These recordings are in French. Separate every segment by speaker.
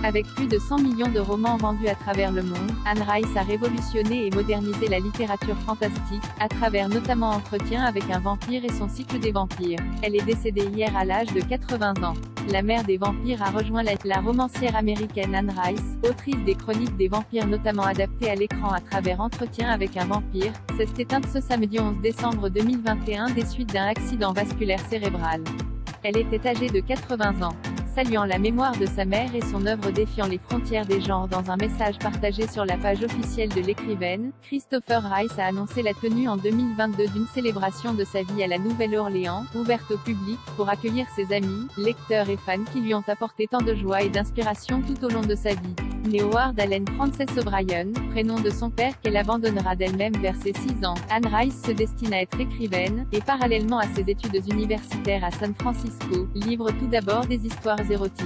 Speaker 1: Avec plus de 100 millions de romans vendus à travers le monde, Anne Rice a révolutionné et modernisé la littérature fantastique, à travers notamment Entretien avec un vampire et son cycle des vampires. Elle est décédée hier à l'âge de 80 ans. La mère des vampires a rejoint la romancière américaine Anne Rice, autrice des chroniques des vampires notamment adaptées à l'écran à travers Entretien avec un vampire, s'est éteinte ce samedi 11 décembre 2021 des suites d'un accident vasculaire cérébral. Elle était âgée de 80 ans. Saluant la mémoire de sa mère et son œuvre défiant les frontières des genres dans un message partagé sur la page officielle de l'écrivaine, Christopher Rice a annoncé la tenue en 2022 d'une célébration de sa vie à la Nouvelle-Orléans, ouverte au public, pour accueillir ses amis, lecteurs et fans qui lui ont apporté tant de joie et d'inspiration tout au long de sa vie. Née Howard Allen Frances O'Brien, prénom de son père qu'elle abandonnera d'elle-même vers ses 6 ans, Anne Rice se destine à être écrivaine, et parallèlement à ses études universitaires à San Francisco, livre tout d'abord des histoires érotiques.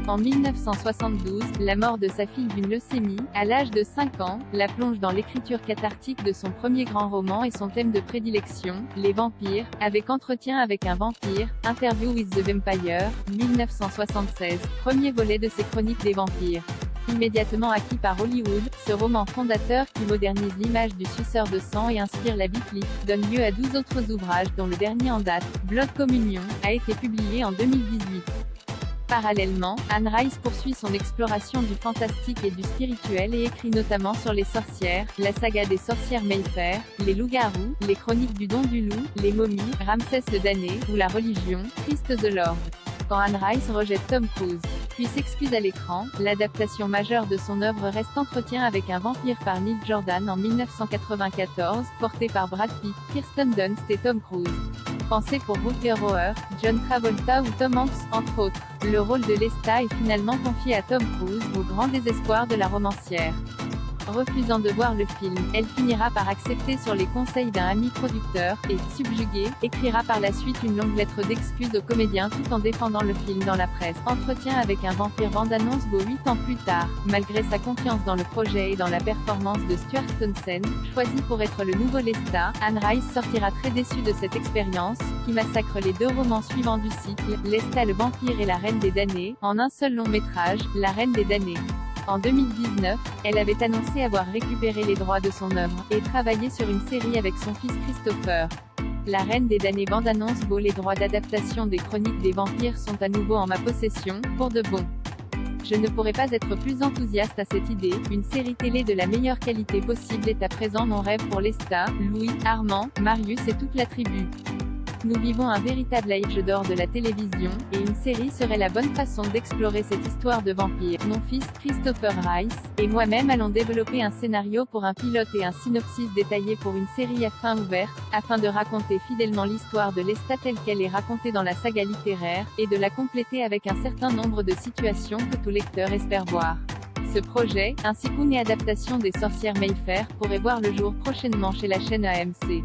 Speaker 1: En 1972, la mort de sa fille d'une leucémie, à l'âge de 5 ans, la plonge dans l'écriture cathartique de son premier grand roman et son thème de prédilection, les vampires, avec Entretien avec un vampire, Interview with the Vampire, 1976, premier volet de ses chroniques des vampires. Immédiatement acquis par Hollywood, ce roman fondateur qui modernise l'image du suceur de sang et inspire la biblique, donne lieu à 12 autres ouvrages dont le dernier en date, Blood Communion, a été publié en 2018. Parallèlement, Anne Rice poursuit son exploration du fantastique et du spirituel et écrit notamment sur les sorcières, la saga des sorcières Mayfair, les loups-garous, les chroniques du don du loup, les momies, Ramsès le damné, ou la religion, Christ the Lord. Quand Anne Rice rejette Tom Cruise, puis s'excuse à l'écran, l'adaptation majeure de son œuvre reste Entretien avec un vampire par Neil Jordan en 1994, porté par Brad Pitt, Kirsten Dunst et Tom Cruise. Pensé pour Rutger Hauer, John Travolta ou Tom Hanks, entre autres. Le rôle de Lestat est finalement confié à Tom Cruise, au grand désespoir de la romancière. Refusant de voir le film, elle finira par accepter sur les conseils d'un ami producteur, et, subjuguée, écrira par la suite une longue lettre d'excuses au comédien tout en défendant le film dans la presse. Entretien avec un vampire bande-annonce vaut 8 ans plus tard. Malgré sa confiance dans le projet et dans la performance de Stuart Townsend, choisi pour être le nouveau Lestat, Anne Rice sortira très déçue de cette expérience, qui massacre les 2 romans suivants du cycle, Lestat le vampire et la Reine des damnés, en un seul long métrage, La Reine des damnés. En 2019, elle avait annoncé avoir récupéré les droits de son œuvre, et travaillé sur une série avec son fils Christopher. La Reine des damnés bande-annonce vaut les droits d'adaptation des chroniques des vampires sont à nouveau en ma possession, pour de bon. Je ne pourrais pas être plus enthousiaste à cette idée, une série télé de la meilleure qualité possible est à présent mon rêve pour Lestat, Louis, Armand, Marius et toute la tribu. Nous vivons un véritable âge d'or de la télévision, et une série serait la bonne façon d'explorer cette histoire de vampire. Mon fils, Christopher Rice, et moi-même allons développer un scénario pour un pilote et un synopsis détaillé pour une série à fin ouverte, afin de raconter fidèlement l'histoire de Lestat telle qu'elle est racontée dans la saga littéraire, et de la compléter avec un certain nombre de situations que tout lecteur espère voir. Ce projet, ainsi qu'une adaptation des sorcières Mayfair, pourrait voir le jour prochainement chez la chaîne AMC.